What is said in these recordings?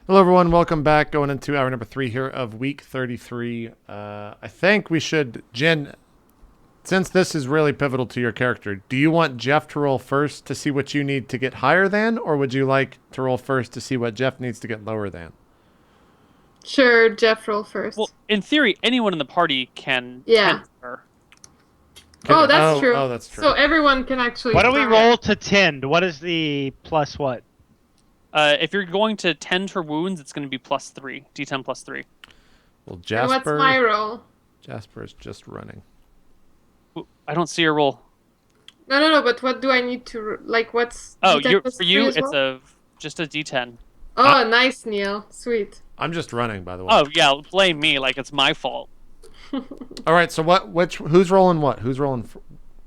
Hello, everyone. Welcome back. Going into hour number 3 here of week 33. I think we should, Jen, since this is really pivotal to your character, do you want Jeff to roll first to see what you need to get higher than, or would you like to roll first to see what Jeff needs to get lower than? Sure, Jeff, roll first. Well, in theory, anyone in the party can Yeah. tempt her. Oh, that's true. Oh, that's true. So everyone can actually. What do we try roll it. to tend? What is the plus what? If you're going to tend her wounds, it's going to be +3, D10 +3. Well, And Jasper. what's my roll? Jasper is just running. Ooh, I don't see a roll. No. But what do I need to like? What's? Oh, D10 plus for you, 3 as it's well? just a D10. Oh, nice, Neil. Sweet. I'm just running, by the way. Oh yeah, blame me like it's my fault. All right. So who's rolling what? Who's rolling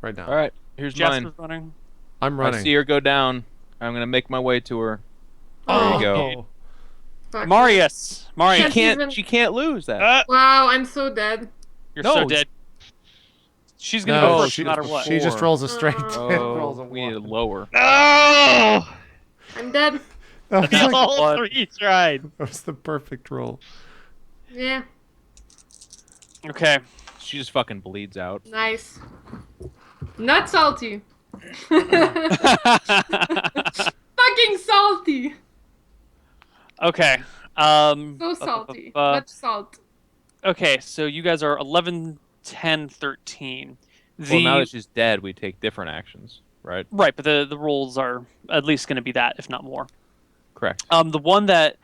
right now? All right, here's Jasper's mine. running. I'm running. I see her go down. I'm gonna make my way to her. There Oh, you go. fuck. Marius, Yes. She can't lose that. Wow, I'm so dead. you're No. so dead. She's gonna No, go first she, no matter what. she just rolls a straight. Oh. rolls a We need a one. lower. No! I'm dead. That was, Yeah. like- All blood. three tried. that was the perfect roll. Yeah, Okay. She just fucking bleeds out. nice. Not salty. Fucking salty. Okay. So salty. Much salt. Okay, so you guys are 11, 10, 13. Well, now that she's dead, we take different actions, right? Right, but the rolls are at least going to be that, if not more. Correct. The one that,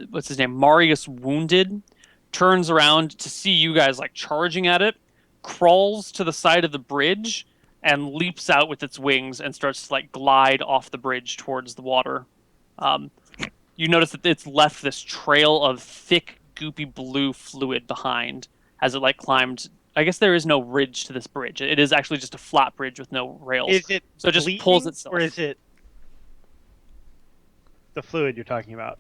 what's his name, Marius wounded, turns around to see you guys like charging at it, crawls to the side of the bridge, and leaps out with its wings and starts to like glide off the bridge towards the water. You notice that it's left this trail of thick, goopy blue fluid behind as it like climbed. I guess there is no ridge to this bridge. It is actually just a flat bridge with no rails. Is it So it just bleeding, pulls itself. or is it the fluid you're talking about?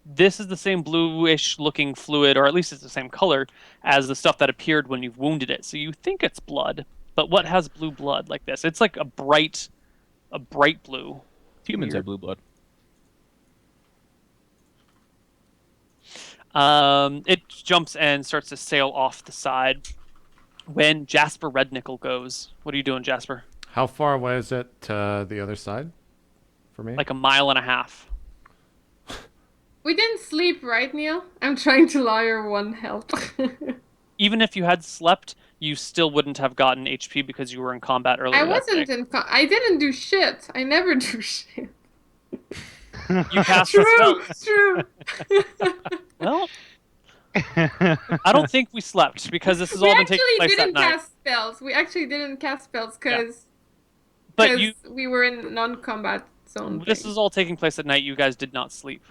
This is the same bluish looking fluid, or at least it's the same color as the stuff that appeared when you've wounded it. So you think it's blood, but what has blue blood like this? It's like a bright blue. Humans weird. have blue blood. It jumps and starts to sail off the side. When Jasper Rednickel goes, what are you doing, Jasper? How far away is it to the other side? For me? Like 1.5 miles. We didn't sleep, right, Neil? I'm trying to lawyer one help. Even if you had slept, you still wouldn't have gotten HP because you were in combat earlier. I that wasn't day. in. I didn't do shit. I never do shit. You cast the True. spell. True. Well, I don't think we slept because this has We all been taking actually place didn't that night. cast spells. We actually didn't cast spells because But you, we were in non-combat zone. this thing. is all taking place at night. You guys did not sleep.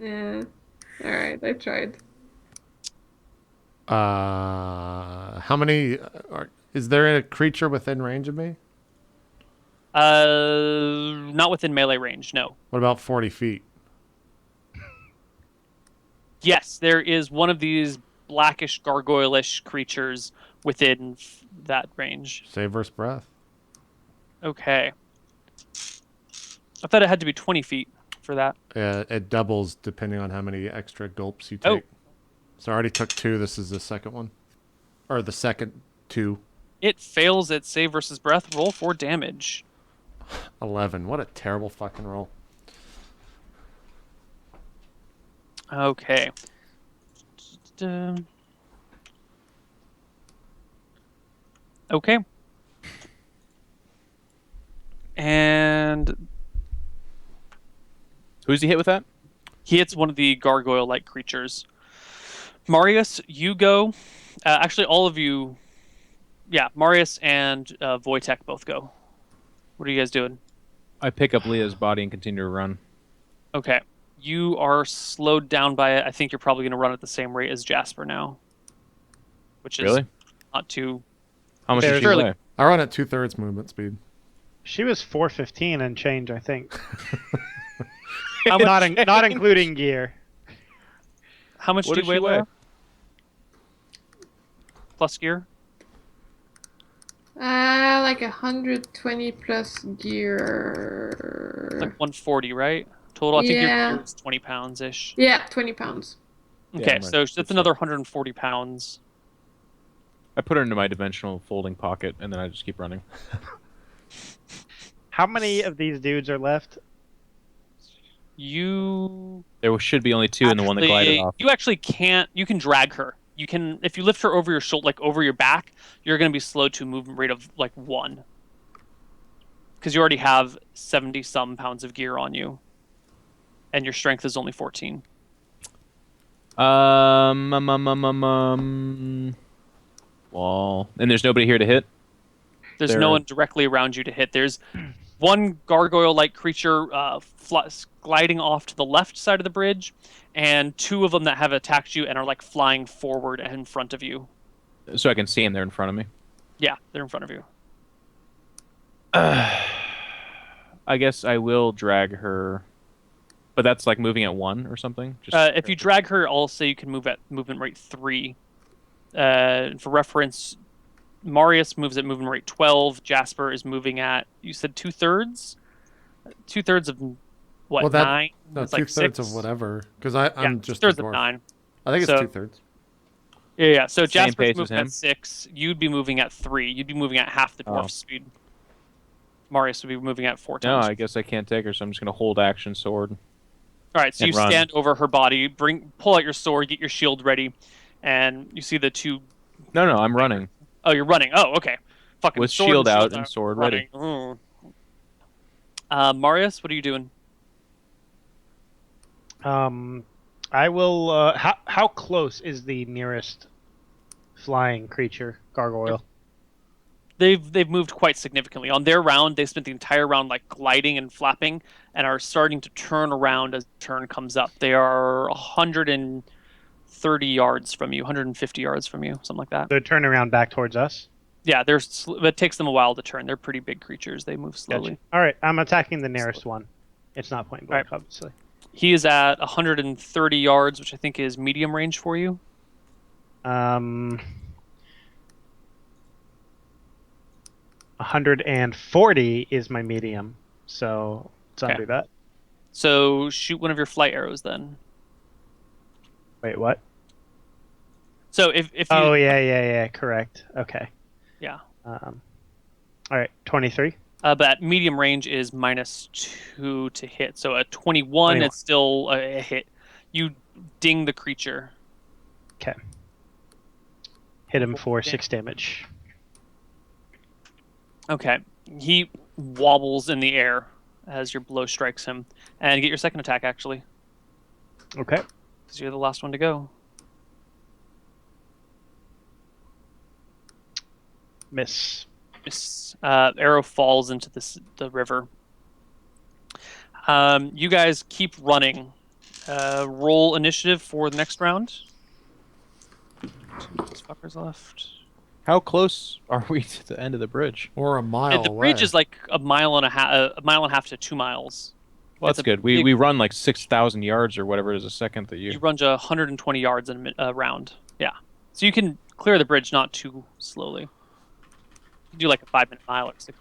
Yeah. All right. I tried. How many? Is there a creature within range of me? Not within melee range. No. What about 40 feet? Yes, there is one of these blackish gargoyle-ish creatures within that range. Save versus breath. Okay. I thought it had to be 20 feet for that. It doubles depending on how many extra gulps you Oh. take. So I already took 2. This is the second one. Or the second 2. It fails its save versus breath. Roll for damage. 11. What a terrible fucking roll. Okay. Okay. And Who's he hit with that? he hits one of the gargoyle-like creatures. Marius, you go. Actually, all of you. Yeah, Marius and Wojtek both go. What are you guys doing? I pick up Leah's body and continue to run. Okay. You are slowed down by it. I think you're probably going to run at the same rate as Jasper now. Which is Really? not too... How much There's did she fairly- weigh? I run at 2/3 movement speed. She was 415 and change, I think. How much, Not including gear. how much What do does you weigh, she weigh? Leah? Plus gear? Like 120 plus gear. Like 140, right? Total. I think your Yeah. gear is 20 pounds ish. Yeah, 20 pounds. Yeah, Okay, I'm so right. that's another 140 pounds. I put her into my dimensional folding pocket, and then I just keep running. How many of these dudes are left? You There should be only 2 in the one that glided off. You actually can't. You can drag her. You can, if you lift her over your shoulder, like over your back, you're going to be slow to a movement rate of like 1. Because you already have 70 some pounds of gear on you, and your strength is only 14. Well, and there's nobody here to hit. There's no one directly around you to hit. There's one gargoyle-like creature gliding off to the left side of the bridge, and 2 of them that have attacked you and are like flying forward and in front of you. So I can see him there in front of me. Yeah, they're in front of you. I guess I will drag her, but that's like moving at 1 or something. If you drag her, I'll say you can move at movement rate 3. For reference, Marius moves at movement rate 12. Jasper is moving at, you said 2/3? 2/3 of what, 9? No, It's like 2/3 6? of whatever. Because I'm just a 2/3 of dwarf. 9. I think it's So- 2/3. Yeah. So Same Jasper's pace as moving him. at 6. You'd be moving at 3. You'd be moving at half the dwarf speed. Marius would be moving at 4 No, times. I guess I can't take her, so I'm just gonna hold action sword. All right, so and you run. stand over her body, pull out your sword, get your shield ready, and you see the 2. No, I'm running. Oh, you're running. Oh, okay. Fucking With sword shield out shield and sword ready. running. Marius, what are you doing? I will. How close is the nearest flying creature, gargoyle? They've moved quite significantly. On their round, they spent the entire round like gliding and flapping, and are starting to turn around as the turn comes up. They are 130 yards from you, 150 yards from you, something like that. They're turning around back towards us. Yeah, it takes them a while to turn. They're pretty big creatures. They move slowly. Gotcha. All right, I'm attacking the nearest one. It's not point blank, obviously. He is at 130 yards, which I think is medium range for you. 140 is my medium, so it's under that. So shoot one of your flight arrows then. Wait, what? So if you... Oh, yeah, correct. Okay. Yeah. All right, 23. But at medium range is -2 to hit. So a 21, it's still a hit. You ding the creature. Okay. Hit him for 6 damage. Okay. He wobbles in the air as your blow strikes him. And get your second attack, actually. Okay. Because you're the last one to go. Miss. Arrow falls into the river. You guys keep running. Roll initiative for the next round. 2 fuckers left. How close are we to the end of the bridge? Or a mile The away. bridge is like a mile and a half to 2 miles. Well, It's that's a good. big- We run like 6,000 yards or whatever it is a second that You you. run to 120 yards in a round. Yeah. So you can clear the bridge not too slowly. You do like a 5-minute mile or 6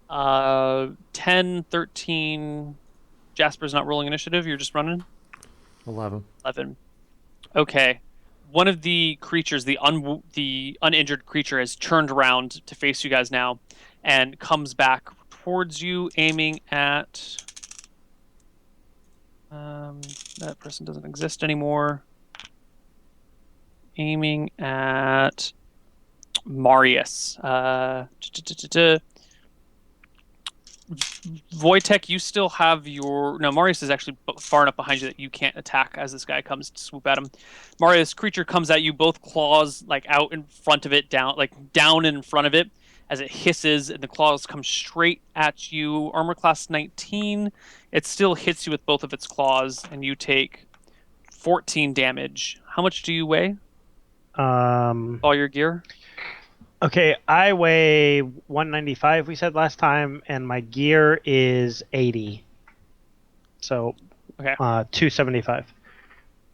mile. 10, 13. Jasper's not rolling initiative. You're just running. 11. 11. Okay. One of the creatures, the uninjured creature, has turned around to face you guys now, and comes back towards you, aiming at. That person doesn't exist anymore. Aiming at Marius. Wojtek, you still have your... No, Marius is actually far enough behind you that you can't attack as this guy comes to swoop at him. Marius, creature comes at you, both claws like out in front of it, down in front of it, as it hisses, and the claws come straight at you. Armor class 19. It still hits you with both of its claws, and you take 14 damage. How much do you weigh? All your gear? Okay, I weigh 195, we said last time, and my gear is 80. So, Okay. 275.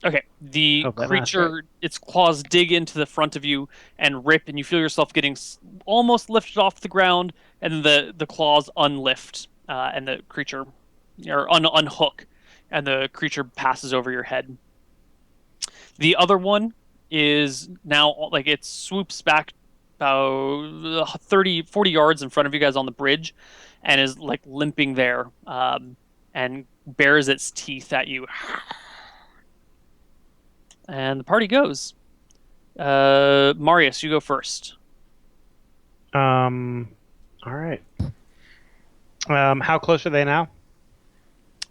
Okay, the Hope that math's creature, its claws dig into the front of you and rip, and you feel yourself getting almost lifted off the ground, and the claws unlift, and the creature, or unhook, and the creature passes over your head. The other one is now, like, it swoops back about 30, 40 yards in front of you guys on the bridge, and is, like, limping there, and bares its teeth at you. And the party goes. Marius, you go first. All right. How close are they now?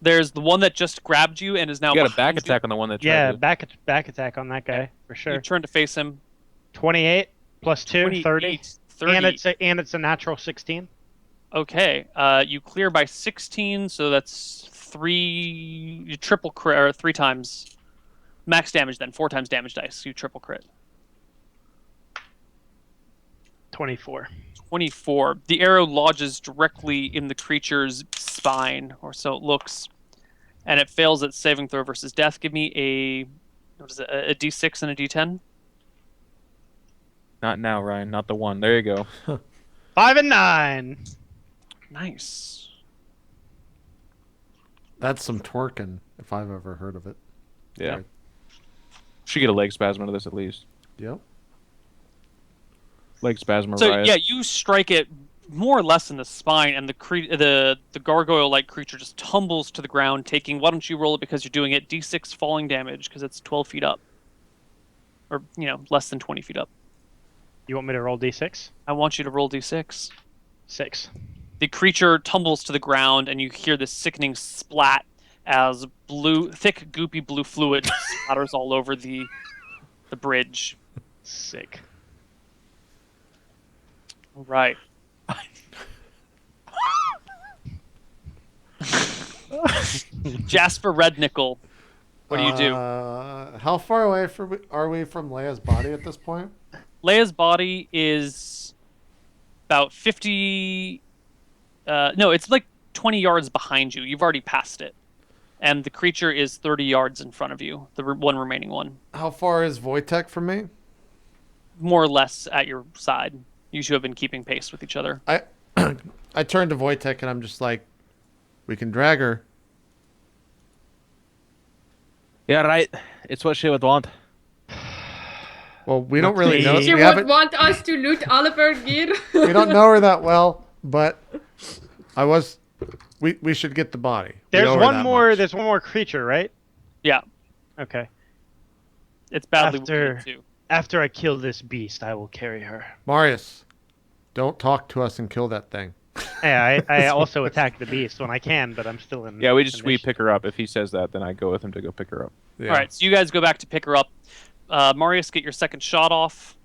There's the one that just grabbed you and is now You got a back behind you. attack on the one that tried Yeah, to... back attack on that guy for You sure. turn to face him. 28 plus 2, 30. 30. And it's a natural 16. Okay. You clear by 16, so that's 3. You triple crit, or 3 times max damage. Then 4 times damage dice. You triple crit. 24. 24. The arrow lodges directly in the creature's spine, or so it looks, and it fails its saving throw versus death. Give me a a D6 and a D10. Not now, Ryan. Not the one. There you go. 5 and 9. Nice. That's some twerking, if I've ever heard of it. Yeah. Right. Should get a leg spasm out of this at least. Yep. Leg spasm. So Marius. yeah, you strike it more or less in the spine, and the gargoyle-like creature just tumbles to the ground, taking. Why don't you roll it because you're doing it? D6 falling damage because it's 12 feet up, or less than 20 feet up. You want me to roll D6? I want you to roll D6. 6. The creature tumbles to the ground, and you hear this sickening splat as thick, goopy blue fluid splatters all over the bridge. Sick. All right. Jasper Rednickel, what do you do? How far away are we from Leia's body at this point? Leia's body is about 50... no, it's like 20 yards behind you. You've already passed it. And the creature is 30 yards in front of you, the one remaining one. How far is Wojtek from me? More or less at your side. You two have been keeping pace with each other. I turn to Wojtek and I'm just like, we can drag her. Yeah, right. It's what she would want. Well, we don't really know. She We would want us to loot all of her gear. We don't know her that well, but we should get the body. We There's owe her one that more. much. There's one more creature, right? Yeah, Okay. it's badly After- wounded too. After I kill this beast, I will carry her. Marius, don't talk to us and kill that thing. Yeah, I also attack the beast when I can, but I'm still in. Yeah, we initiative. pick her up. If he says that, then I go with him to go pick her up. Yeah. All right, so you guys go back to pick her up. Marius, get your second shot off.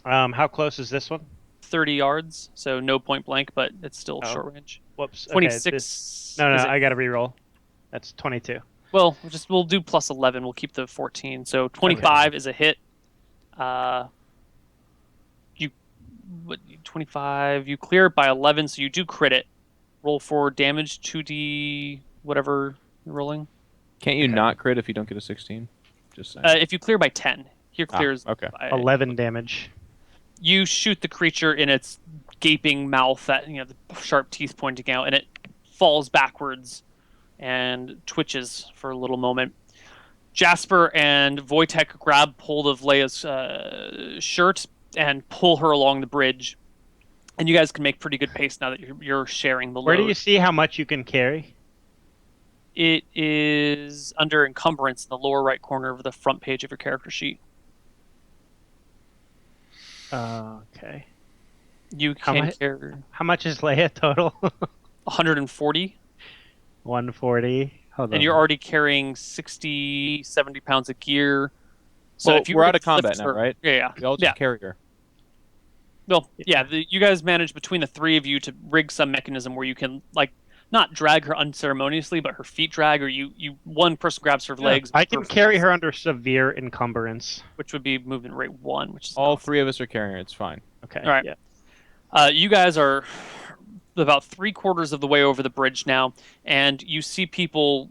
How close is this one? 30 yards, so no point blank, but it's still Oh. short range. Whoops. Okay, 26. No, is it- I got to reroll. That's 22. Well, we'll do plus 11. We'll keep the 14. So 25 is a hit. 25. You clear it by 11, so you do crit it. Roll for damage 2d whatever you're rolling. Can't you not crit if you don't get a 16? Just saying. If you clear by 10, here clears. okay. By, 11 damage. You shoot the creature in its gaping mouth, that the sharp teeth pointing out, and it falls backwards and twitches for a little moment. Jasper and Wojtek grab hold of Leia's shirt and pull her along the bridge. And you guys can make pretty good pace now that you're sharing the load. Where do you see how much you can carry? It is under encumbrance in the lower right corner of the front page of your character sheet. Okay. You How can much? carry How much is Leia total? 140, 140. Hold on. and you're already carrying 60, 70 pounds of gear. So Well, if you we're were out to of combat lift now, her- right? Yeah. We all just Yeah. carry her. Well, yeah, you guys managed between the three of you to rig some mechanism where you can, like, not drag her unceremoniously, but her feet drag, or you one person grabs her legs. I can carry her under severe encumbrance. which would be movement rate 1, which is All awesome. three of us are carrying her. It's fine. Okay. All right. Yeah. You guys are about 3/4 of the way over the bridge now, and you see people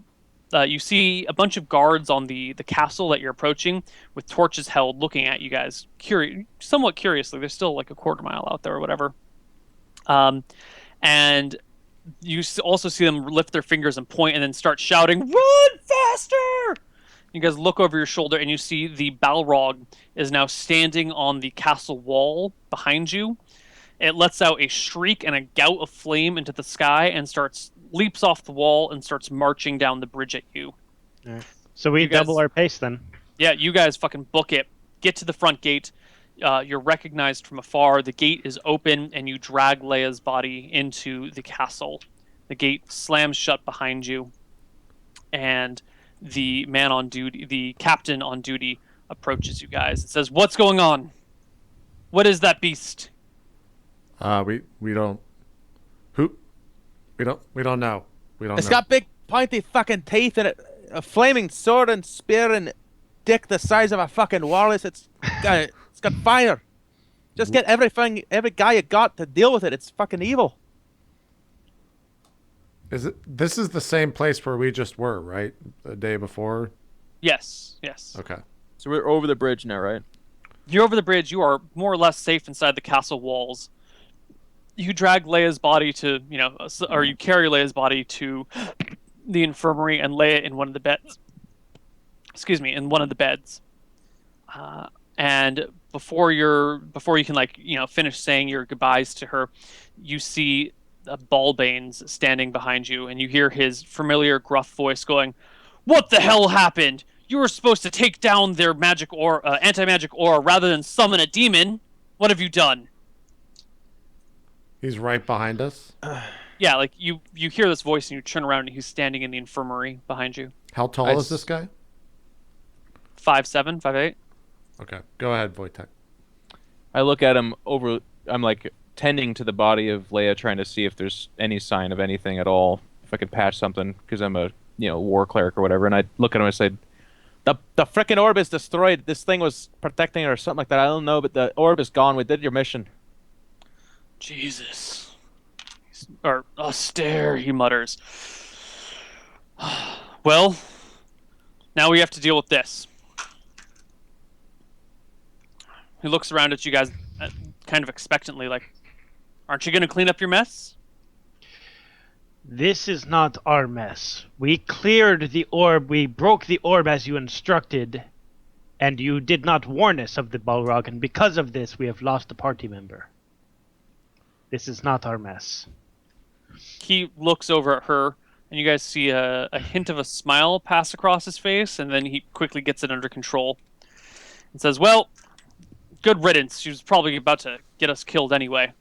You see a bunch of guards on the castle that you're approaching with torches held, looking at you guys, somewhat curiously. They're still like a quarter mile out there or whatever. And you also see them lift their fingers and point and then start shouting, "Run faster!" You guys look over your shoulder and you see the Balrog is now standing on the castle wall behind you. It lets out a shriek and a gout of flame into the sky and leaps off the wall and starts marching down the bridge at you. Right. So we double our pace then. Yeah, you guys fucking book it. Get to the front gate. You're recognized from afar. The gate is open, and you drag Leia's body into the castle. The gate slams shut behind you, and the man on duty, the captain on duty, approaches you guys. It says, "What's going on? What is that beast?" We don't. Who? We don't know. It's got big pointy fucking teeth and a flaming sword and spear and dick the size of a fucking walrus. It's got fire. Just get every guy you got to deal with it. It's fucking evil. This is the same place where we just were, right? The day before? Yes. Okay. So we're over the bridge now, right? You're over the bridge. You are more or less safe inside the castle walls. You drag Leia's body to, or you carry Leia's body to the infirmary and lay it in one of the beds. In one of the beds. And before you can finish saying your goodbyes to her, you see Balbane's standing behind you, and you hear his familiar gruff voice going, "What the hell happened? You were supposed to take down their magic or anti-magic aura rather than summon a demon. What have you done?" He's right behind us. Yeah, like you hear this voice and you turn around and he's standing in the infirmary behind you. How tall is this guy? 5'7", 5'8". Okay, go ahead, Wojtek. I look at him over. I'm like tending to the body of Leia, trying to see if there's any sign of anything at all. If I could patch something, because I'm a war cleric or whatever. And I look at him and I say, "The frickin' orb is destroyed. This thing was protecting it or something like that. I don't know, but the orb is gone. We did your mission." Jesus. Or austere, he mutters. Well, now we have to deal with this. He looks around at you guys kind of expectantly, like, aren't you going to clean up your mess? This is not our mess. We cleared the orb. We broke the orb as you instructed, and you did not warn us of the Balrog, and because of this, we have lost a party member. This is not our mess. He looks over at her, and you guys see a hint of a smile pass across his face, and then he quickly gets it under control and says, "Well, good riddance. She was probably about to get us killed anyway."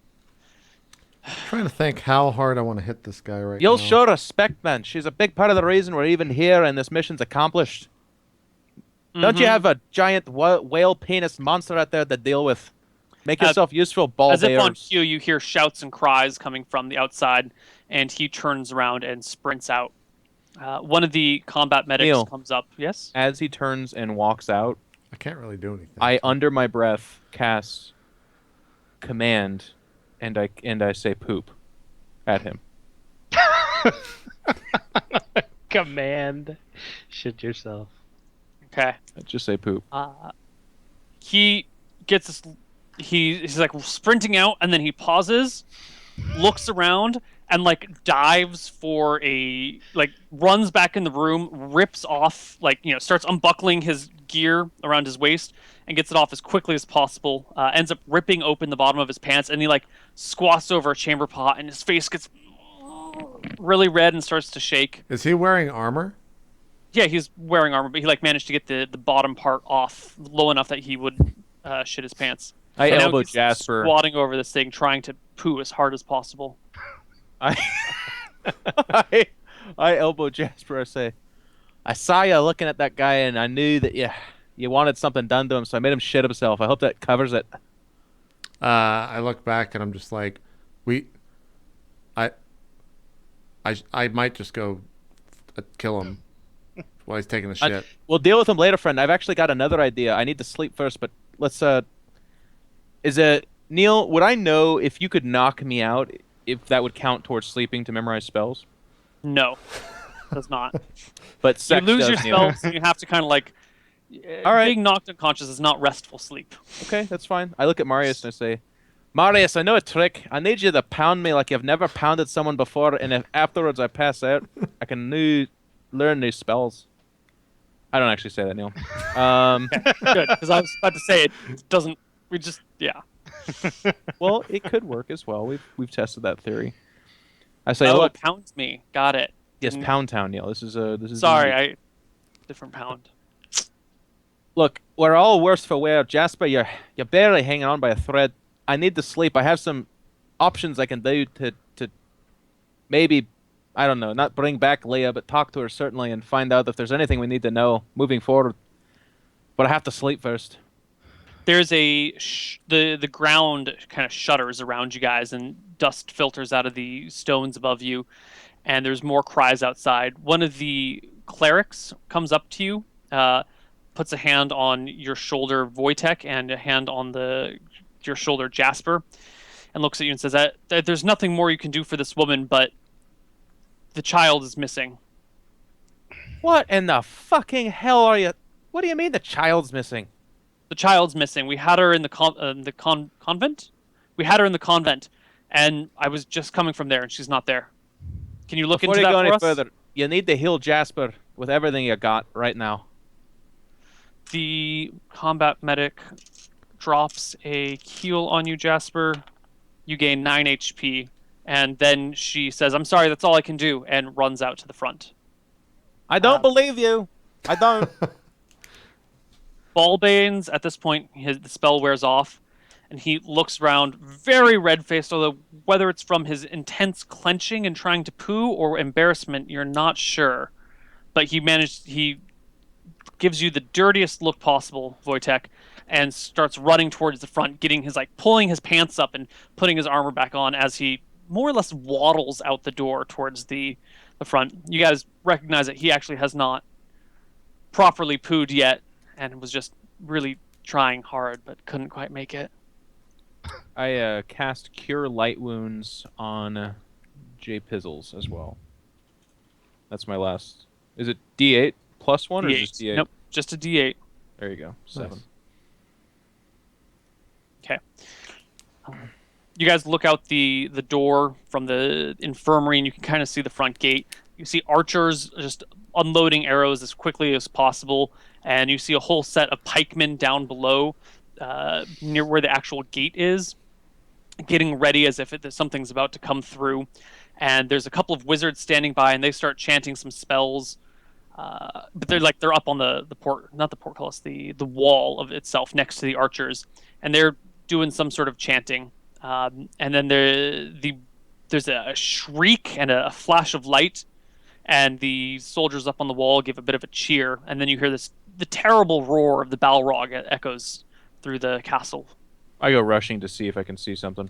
I'm trying to think how hard I want to hit this guy right You'll now. show respect, man. She's a big part of the reason we're even here and this mission's accomplished. Don't you have a giant whale penis monster out there to deal with? Make yourself useful, ball As if on bears. cue, you hear shouts and cries coming from the outside, and he turns around and sprints out. One of the combat medics Neal. comes up. Yes? As he turns and walks out, I can't really do anything. I, under my breath, cast command, and I say poop at him. Command. Shit yourself. Okay. I just say poop. He gets this. He's like sprinting out, and then he pauses, looks around, and dives for runs back in the room, rips off, starts unbuckling his gear around his waist and gets it off as quickly as possible. Ends up ripping open the bottom of his pants, and he squats over a chamber pot, and his face gets really red and starts to shake. Is he wearing armor? Yeah, he's wearing armor, but he managed to get the bottom part off low enough that he would shit his pants. I And now elbow he's Jasper. squatting over this thing, trying to poo as hard as possible. I elbow Jasper. I say, "I saw you looking at that guy, and I knew that you wanted something done to him, so I made him shit himself. I hope that covers it." I look back and I'm just like, I might just go kill him while he's taking a shit. We'll deal with him later, friend. I've actually got another idea. I need to sleep first, but let's Neal, would I know if you could knock me out, if that would count towards sleeping to memorize spells? No. does not. But You sex lose your does, Neil. spells, and you have to kind of like. All right. Being knocked unconscious is not restful sleep. Okay, that's fine. I look at Marius and I say, Marius, I know a trick. I need you to pound me like you've never pounded someone before, and if afterwards I pass out, I can learn new spells. I don't actually say that, Neil. Good, because I was about to say it doesn't. We just Well, it could work as well. We've tested that theory. I say, oh, look, pounds me. Got it. yes, Pound Town, Neil. This is Sorry, different pound. Look, we're all worse for wear. Jasper, you're barely hanging on by a thread. I need to sleep. I have some options I can do to maybe, I don't know, not bring back Leah, but talk to her certainly and find out if there's anything we need to know moving forward. But I have to sleep first. There's the ground kind of shudders around you guys, and dust filters out of the stones above you, and there's more cries outside. One of the clerics comes up to you, puts a hand on your shoulder, Wojtek, and a hand on your shoulder, Jasper, and looks at you and says that there's nothing more you can do for this woman, but the child is missing. What in the fucking hell are you? What do you mean the child's missing? The child's missing. We had her in the convent. We had her in the convent, and I was just coming from there, and she's not there. Can you look Before into you that go any for us? further, you need to heal Jasper with everything you got right now. The combat medic drops a heal on you, Jasper. You gain 9 HP, and then she says, "I'm sorry, that's all I can do," and runs out to the front. I don't believe you. I don't. Ballbane's at this point, the spell wears off, and he looks around, very red-faced. Although whether it's from his intense clenching and trying to poo or embarrassment, you're not sure. But he gives you the dirtiest look possible, Wojtek, and starts running towards the front, pulling his pants up and putting his armor back on as he more or less waddles out the door towards the front. You guys recognize that he actually has not properly pooed yet, and was just really trying hard, but couldn't quite make it. I cast Cure Light Wounds on J Pizzles as well. That's my last. Is it D8 plus 1 or D8. just D8? Nope, just a D8. There you go. 7. Nice. Okay. You guys look out the door from the infirmary, and you can kind of see the front gate. You see archers just unloading arrows as quickly as possible, and you see a whole set of pikemen down below, near where the actual gate is, getting ready as if something's about to come through. And there's a couple of wizards standing by, and they start chanting some spells. But they're up on the portcullis, the wall of itself next to the archers, and they're doing some sort of chanting. And then there's a shriek and a flash of light, and the soldiers up on the wall give a bit of a cheer, and then you hear the terrible roar of the Balrog echoes through the castle. I go rushing to see if I can see something.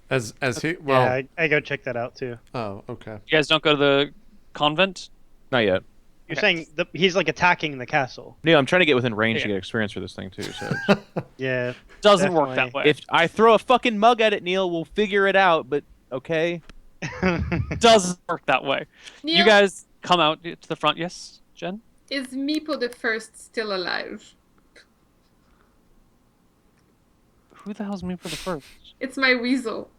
As he well. Yeah, I go check that out too. Oh, okay. You guys don't go to the convent? Not yet. You're saying he's like attacking the castle. Neil, I'm trying to get within range Yeah. to get experience for this thing too. So Yeah. Doesn't work that Definitely. way. if I throw a fucking mug at it, Neil, we'll figure it out. But okay. Doesn't work that way. Neil, You guys come out to the front. Yes, Jen? is Meepo the First still alive? Who the hell's me for the first? It's my weasel.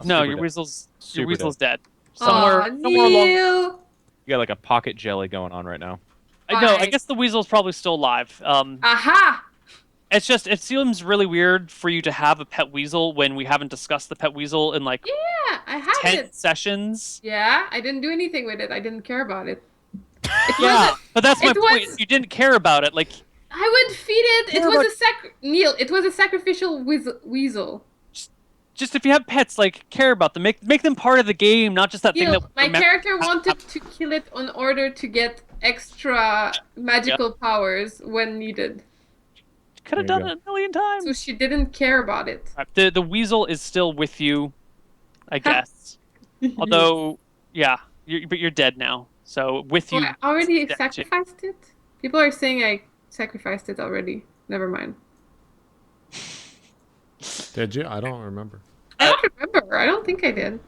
No, Super your dead. weasel's Super dead. Somewhere Aw, along. Neil. You got like a pocket jelly going on right now. I know. I Fine. guess the weasel's probably still alive. Aha! It's just it seems really weird for you to have a pet weasel when we haven't discussed the pet weasel in like Yeah, I had 10 it. sessions. Yeah, I didn't do anything with it. I didn't care about it. It Yeah, wasn't- but that's my it point. was- You didn't care about it. Like I would feed it. It Care was about- Neil, it was a sacrificial weasel. just if you have pets, like care about them. Make them part of the game, not just that thing Neil, that my remem- character wanted to kill it in order to get extra magical powers when needed. Could have There done you it a million times. So she didn't care about it. The weasel is still with you, I guess. Although, yeah, but you're dead now. So with you. Oh, I already dead too. sacrificed it? People are saying I sacrificed it already. Never mind. Did you? I don't remember. I don't remember. I don't think I did.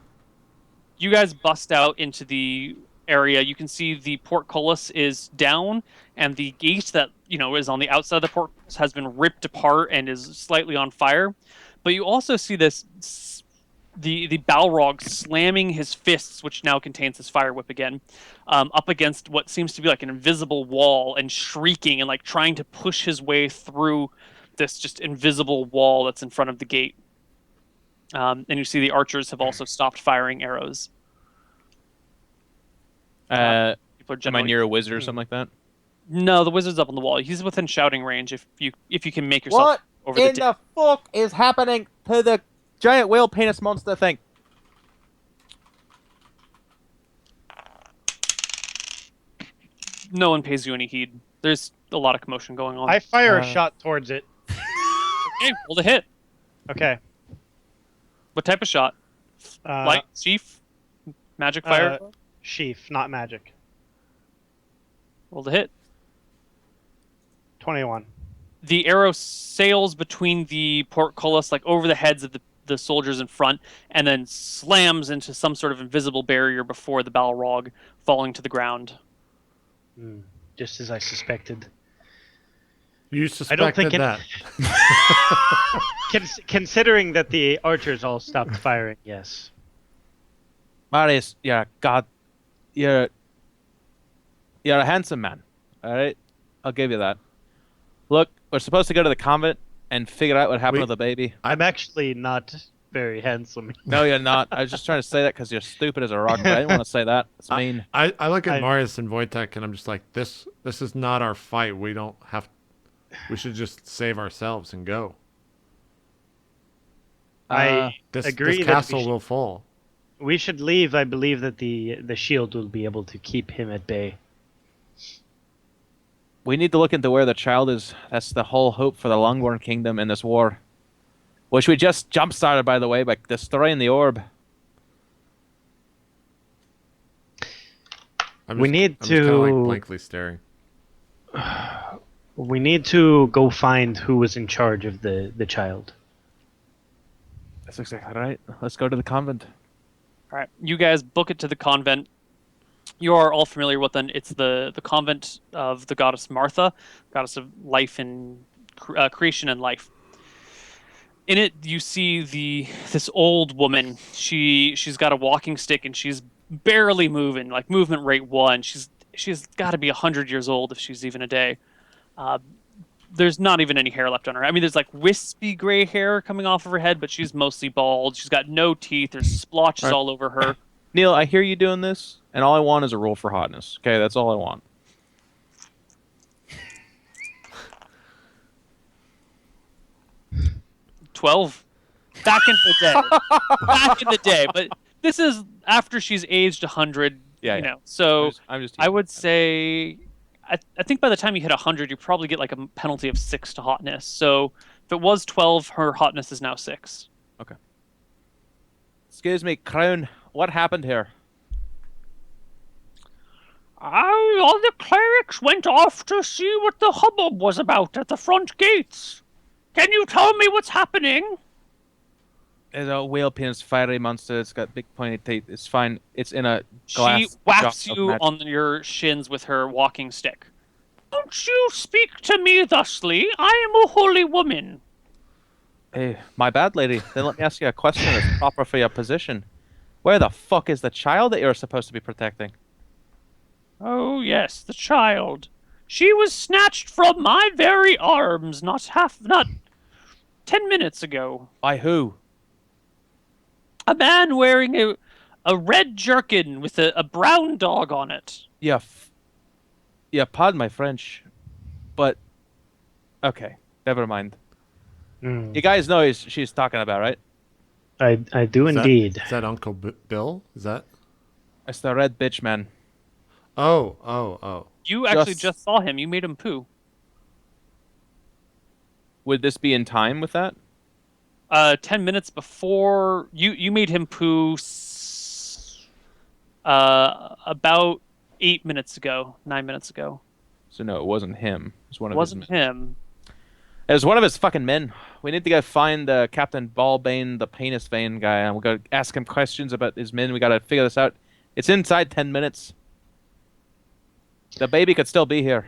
You guys bust out into the area. You can see the portcullis is down, and the gate that is on the outside of the portcullis has been ripped apart and is slightly on fire. But you also see the Balrog slamming his fists, which now contains his fire whip again, up against what seems to be like an invisible wall, and shrieking and like trying to push his way through this just invisible wall that's in front of the gate. And you see the archers have also stopped firing arrows. Am I generally... near a wizard or something like that? No, the wizard's up on the wall. He's within shouting range if you can make yourself What over in the fuck is happening to the giant whale penis monster thing? No one pays you any heed. There's a lot of commotion going on. I fire a shot towards it. Okay, roll the hit. Okay. What type of shot? Light, sheaf, magic fire? Sheaf, not magic. Roll the hit. 21. The arrow sails between the portcullis, like over the heads of the soldiers in front, and then slams into some sort of invisible barrier before the Balrog, falling to the ground. Just as I suspected. You suspected that. Considering that the archers all stopped firing, yes. Marius, you're a handsome man. All right, I'll give you that. Look, we're supposed to go to the convent and figure out what happened to the baby. I'm actually not very handsome. No, you're not. I was just trying to say that because you're stupid as a rock, but I didn't want to say that. It's mean. I look at Marius and Wojtek, and I'm just like, this is not our fight. We should just save ourselves and go. I agree. This castle will fall. We should leave. I believe that the shield will be able to keep him at bay. We need to look into where the child is. That's the whole hope for the Longborn Kingdom in this war. Which we just jump-started, by the way, by destroying the orb. We need to... kind of like blankly staring. We need to go find who was in charge of the child. That's exactly right. Let's go to the convent. All right, you guys book it to the convent. You are all familiar with it. It's the convent of the goddess Martha, goddess of life and creation and life. In it, you see this old woman. She's got a walking stick and she's barely moving, like movement rate 1. She's got to be 100 years old if she's even a day. There's not even any hair left on her. I mean, there's like wispy gray hair coming off of her head, but she's mostly bald. She's got no teeth. There's splotches all over her. Neil, I hear you doing this, and all I want is a roll for hotness. Okay, that's all I want. 12. Back in the day. Back in the day. But this is after she's aged 100. Yeah. So I'm just I would say, I think by the time you hit 100, you probably get like a penalty of 6 to hotness. So if it was 12, her hotness is now 6. Okay. Excuse me, Crown. What happened here? All the clerics went off to see what the hubbub was about at the front gates. Can you tell me what's happening? There's a whale penis fiery monster. It's got big pointy teeth. It's fine. It's in a glass. She whaps jar of you magic. on your shins with her walking stick. Don't you speak to me thusly. I am a holy woman. Hey, my bad, lady. Then let me ask you a question that's proper for your position. Where the fuck is the child that you're supposed to be protecting? Oh, yes, the child. She was snatched from my very arms not 10 minutes ago. By who? A man wearing a red jerkin with a brown dog on it. Yeah, pardon my French, but okay, never mind. You guys know who she's talking about, right? I do indeed. Is that Uncle Bill? Is that? It's the red bitch man. Oh. You actually just saw him. You made him poo. Would this be in time with that? 10 minutes before you made him poo about 8 minutes ago, 9 minutes ago. So no, it wasn't him. It was one of Wasn't his him. As one of his fucking men. We need to go find Captain Ballbane, the penis vein guy, and we gotta ask him questions about his men. We gotta figure this out. It's inside 10 minutes. The baby could still be here.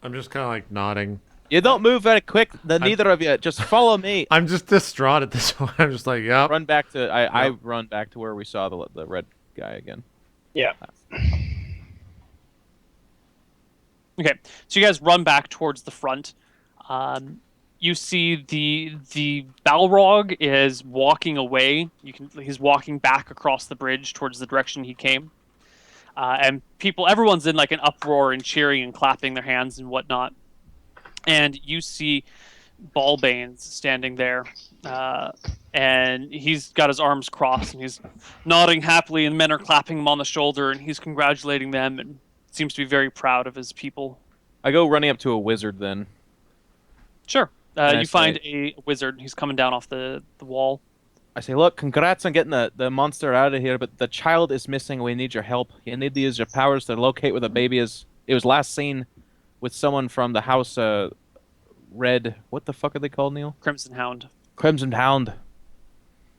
I'm just kind of like nodding. You don't move very quick. Neither of you. Just follow me. I'm just distraught at this point. I'm just like, yep. Run back to. I run back to where we saw the red guy again. Yeah. Okay, so you guys run back towards the front. You see the Balrog is walking away. He's walking back across the bridge towards the direction he came. And everyone's in like an uproar and cheering and clapping their hands and whatnot. And you see Ballbane standing there, and he's got his arms crossed and he's nodding happily, and men are clapping him on the shoulder, and he's congratulating them and seems to be very proud of his people. I go running up to a wizard then. Sure. You find a wizard. He's coming down off the wall. I say, look, congrats on getting the monster out of here, but the child is missing. We need your help. You need to use your powers to locate where the baby is. It was last seen with someone from the house, Red... What the fuck are they called, Neil? Crimson Hound. Crimson Hound.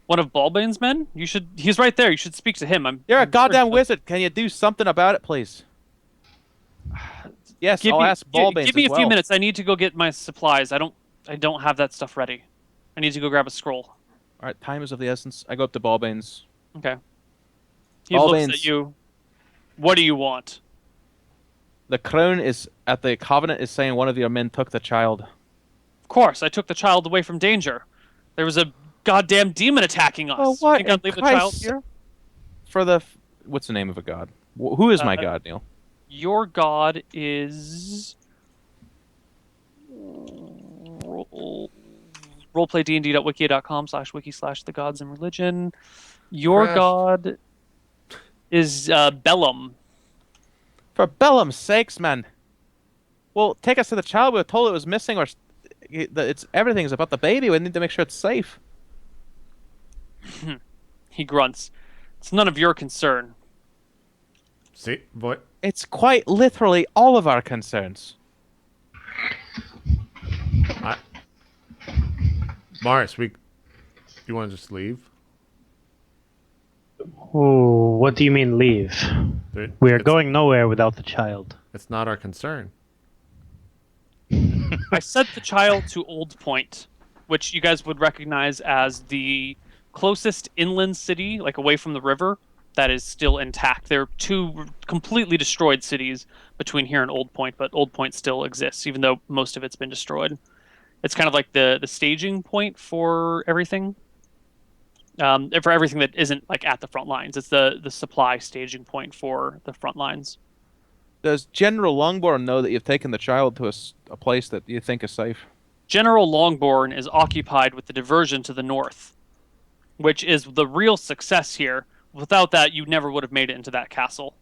One of Ballbane's men? He's right there. You should speak to him. You're a goddamn wizard. Can you do something about it, please? Yes, I'll ask Ballbane. Give me a few minutes. I need to go get my supplies. I don't have that stuff ready. I need to go grab a scroll. All right, time is of the essence. I go up to Ballbane's. Okay. He looks at you. What do you want? The crown is at the Covenant is saying one of your men took the child. Of course, I took the child away from danger. There was a goddamn demon attacking us. Oh, what? Think I'd leave the child here? For the... What's the name of a god? Who is my god, Neil? Your god is... RollPlay D&D.wiki.com/wiki/the-gods-and-religion. Your god is Bellum. For Bellum's sakes, man. Well, take us to the child. We were told it was missing, or everything's about the baby. We need to make sure it's safe. He grunts. It's none of your concern. See, boy. It's quite literally all of our concerns. Morris, you want to just leave? Oh, what do you mean leave? We are going nowhere without the child. It's not our concern. I sent the child to Old Point, which you guys would recognize as the closest inland city, like away from the river, that is still intact. There are two completely destroyed cities between here and Old Point, but Old Point still exists, even though most of it's been destroyed. It's kind of like the staging point for everything. For everything that isn't like at the front lines. It's the supply staging point for the front lines. Does General Longborn know that you've taken the child to a place that you think is safe? General Longborn is occupied with the diversion to the north, which is the real success here. Without that, you never would have made it into that castle.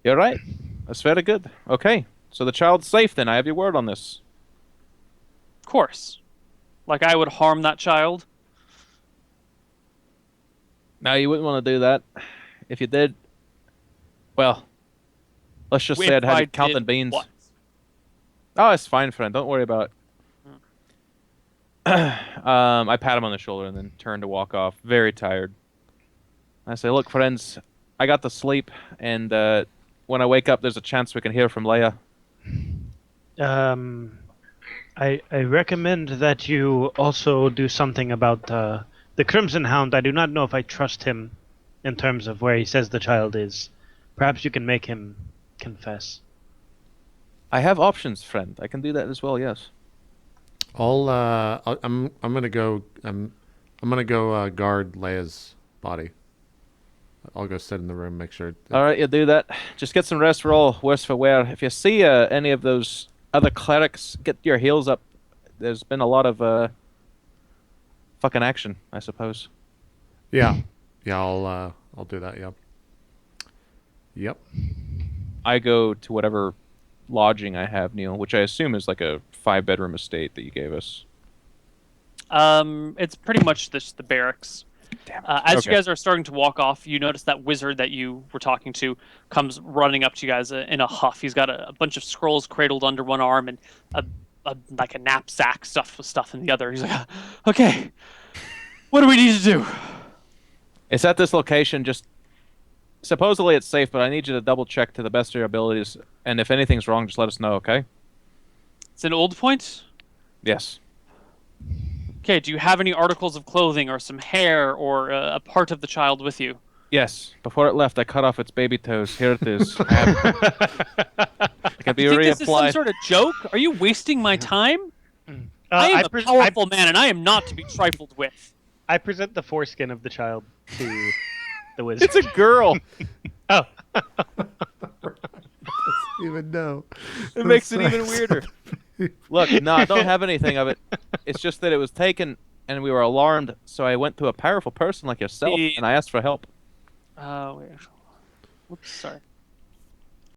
You're right. That's very good. Okay, so the child's safe then. I have your word on this. Of course. Like I would harm that child. No, you wouldn't want to do that. If you did, well, let's just say I'd have you counting beans. What? Oh, it's fine, friend. Don't worry about it. I pat him on the shoulder and then turn to walk off, very tired. I say, look, friends, I got to sleep, and when I wake up, there's a chance we can hear from Leia. I recommend that you also do something about the Crimson Hound. I do not know if I trust him in terms of where he says the child is. Perhaps you can make him confess. I have options, friend. I can do that as well. Yes. I'm gonna go. I'm gonna go guard Leia's body. I'll go sit in the room, make sure. All right, you do that. Just get some rest. We're all worse for wear. If you see any of those other clerics, get your heels up. There's been a lot of fucking action, I suppose. Yeah, I'll do that. Yep. I go to whatever lodging I have, Neil, which I assume is like a 5-bedroom estate that you gave us. It's pretty much the barracks. Damn it. As you Okay. guys are starting to walk off, you notice that wizard that you were talking to comes running up to you guys in a huff. He's got a bunch of scrolls cradled under one arm and like a knapsack stuffed with stuff in the other. He's like, okay, what do we need to do? It's at this location. Just supposedly it's safe, but I need you to double check to the best of your abilities. And if anything's wrong, just let us know, okay? It's an old point. Yes. Okay, do you have any articles of clothing or some hair or a part of the child with you? Yes. Before it left, I cut off its baby toes. Here it is. It can be You think this is some reapplied. sort of joke? Are you wasting my time? I am a powerful man, and I am not to be trifled with. I present the foreskin of the child to the wizard. It's a girl. Oh. Even know. It makes it even weirder. Look, no, I don't have anything of it. It's just that it was taken, and we were alarmed. So I went to a powerful person like yourself, and I asked for help. Wait. Whoops, sorry.